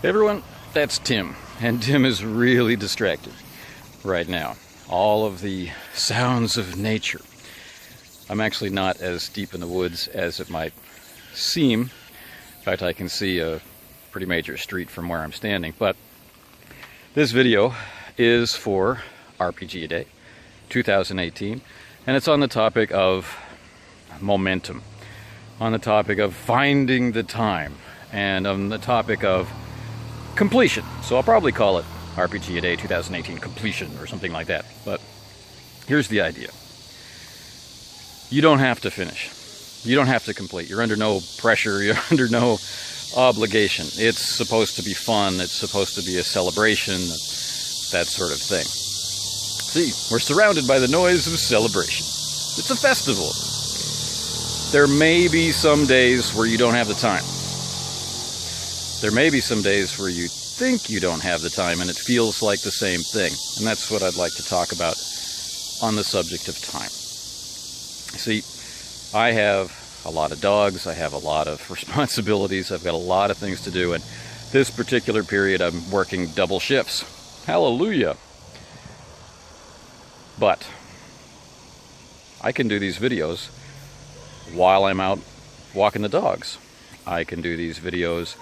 Hey everyone, that's Tim, and Tim is really distracted right now. All of the sounds of nature. I'm actually not as deep in the woods as it might seem. In fact, I can see a pretty major street from where I'm standing, but this video is for RPG Day 2018, and it's on the topic of momentum, on the topic of finding the time, and on the topic of completion. So I'll probably call it RPG Day 2018 completion or something like that. But here's the idea. You don't have to finish. You don't have to complete. You're under no pressure. You're under no obligation. It's supposed to be fun. It's supposed to be a celebration, that sort of thing. See, we're surrounded by the noise of celebration. It's a festival. There may be some days where you don't have the time. There may be some days where you think you don't have the time and it feels like the same thing. And that's what I'd like to talk about on the subject of time. See, I have a lot of dogs, I have a lot of responsibilities, I've got a lot of things to do, and this particular period I'm working double shifts. Hallelujah! But I can do these videos while I'm out walking the dogs. I can do these videos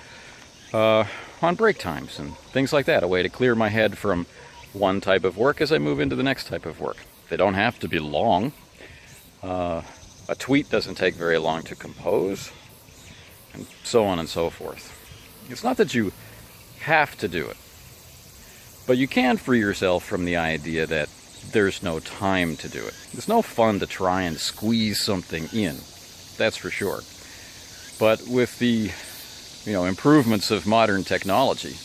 on break times and things like that, a way to clear my head from one type of work as I move into the next type of work. They don't have to be long. A tweet doesn't take very long to compose, and so on and so forth. It's not that you have to do it, but you can free yourself from the idea that there's no time to do it. It's no fun to try and squeeze something in, that's for sure. But with the improvements of modern technology,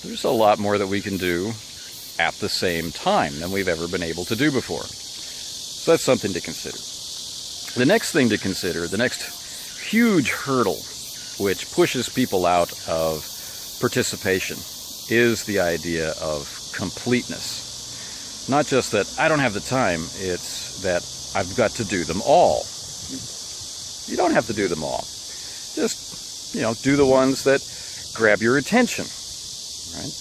there's a lot more that we can do at the same time than we've ever been able to do before. So that's something to consider. The next thing to consider, the next huge hurdle which pushes people out of participation, is the idea of completeness. Not just that I don't have the time, it's that I've got to do them all. You don't have to do them all. Just do the ones that grab your attention, right?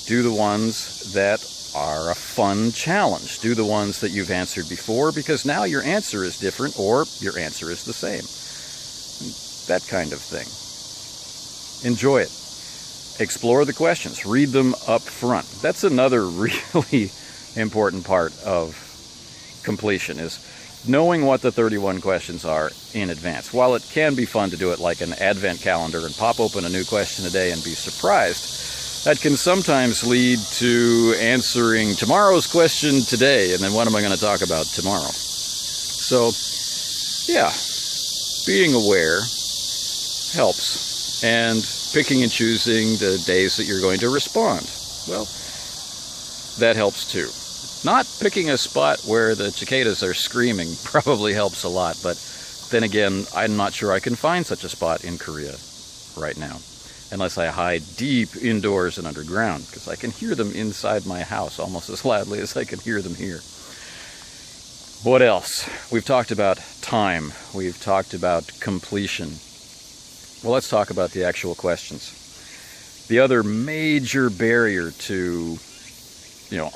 Do the ones that are a fun challenge. Do the ones that you've answered before, because now your answer is different or your answer is the same. That kind of thing. Enjoy it. Explore the questions. Read them up front. That's another really important part of completion, is knowing what the 31 questions are in advance. While it can be fun to do it like an advent calendar and pop open a new question a day and be surprised, that can sometimes lead to answering tomorrow's question today, and then what am I going to talk about tomorrow? So, yeah, being aware helps, and picking and choosing the days that you're going to respond, well, that helps too. Not picking a spot where the cicadas are screaming probably helps a lot, but then again, I'm not sure I can find such a spot in Korea right now, unless I hide deep indoors and underground, because I can hear them inside my house almost as loudly as I can hear them here. What else? We've talked about time. We've talked about completion. Well, let's talk about the actual questions. The other major barrier to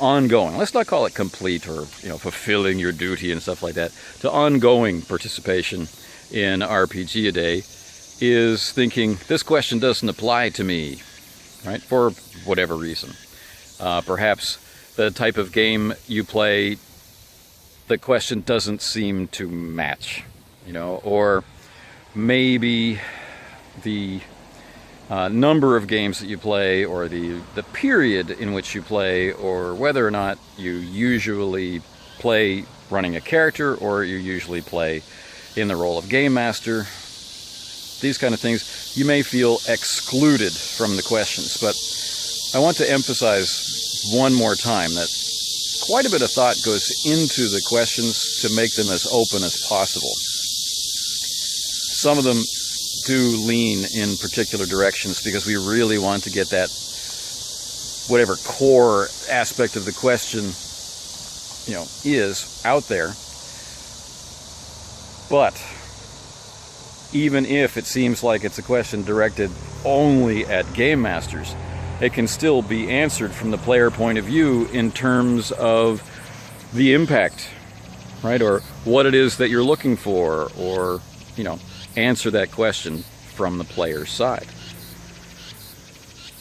ongoing, let's not call it complete or, fulfilling your duty and stuff like that, to ongoing participation in RPG a day is thinking, this question doesn't apply to me, right? For whatever reason. Perhaps the type of game you play, the question doesn't seem to match, or maybe the number of games that you play, or the period in which you play, or whether or not you usually play running a character, or you usually play in the role of game master. These kind of things, you may feel excluded from the questions, but I want to emphasize one more time that quite a bit of thought goes into the questions to make them as open as possible. Some of them do lean in particular directions because we really want to get that whatever core aspect of the question is out there. But even if it seems like it's a question directed only at game masters. It can still be answered from the player point of view in terms of the impact, right? Or what it is that you're looking for, or, you know, answer that question from the player's side.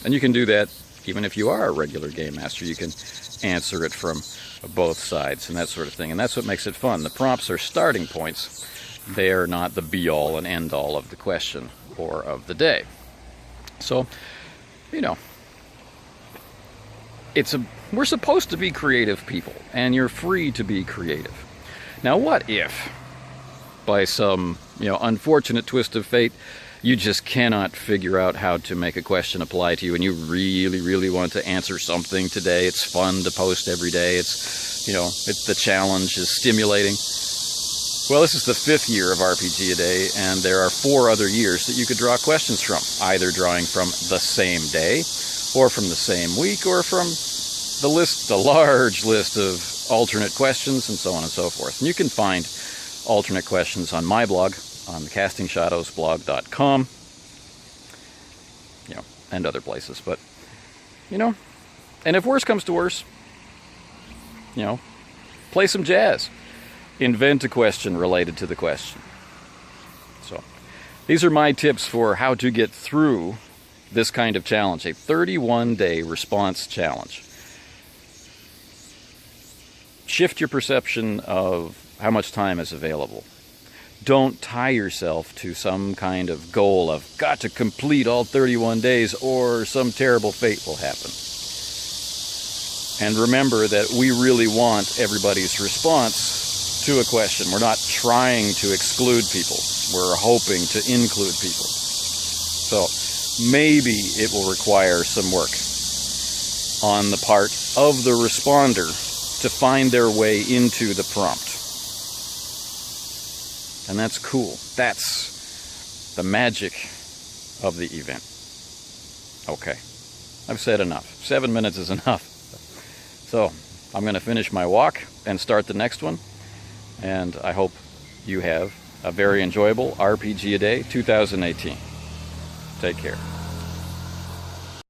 And you can do that even if you are a regular game master. You can answer it from both sides and that sort of thing. And that's what makes it fun. The prompts are starting points. They are not the be-all and end-all of the question or of the day. So, you know, we're supposed to be creative people, and you're free to be creative. Now, what if, by some, you know, unfortunate twist of fate, you just cannot figure out how to make a question apply to you, and you really, really want to answer something today? It's fun to post every day. It's, you know, the challenge is stimulating. Well, this is the 5th year of RPG a Day, and there are 4 other years that you could draw questions from, either drawing from the same day, or from the same week, or from the large list of alternate questions, and so on and so forth. And you can find alternate questions on my blog, on the CastingShadowsblog.com, you know, and other places. But, you know, and if worse comes to worse, you know, play some jazz. Invent a question related to the question. So, these are my tips for how to get through this kind of challenge, a 31-day response challenge. Shift your perception of how much time is available. Don't tie yourself to some kind of goal of got to complete all 31 days or some terrible fate will happen. And remember that we really want everybody's response to a question. We're not trying to exclude people. We're hoping to include people. So maybe it will require some work on the part of the responder to find their way into the prompt. And that's cool. That's the magic of the event. Okay, I've said enough. 7 minutes is enough. So I'm going to finish my walk and start the next one. And I hope you have a very enjoyable RPG a Day 2018. Take care.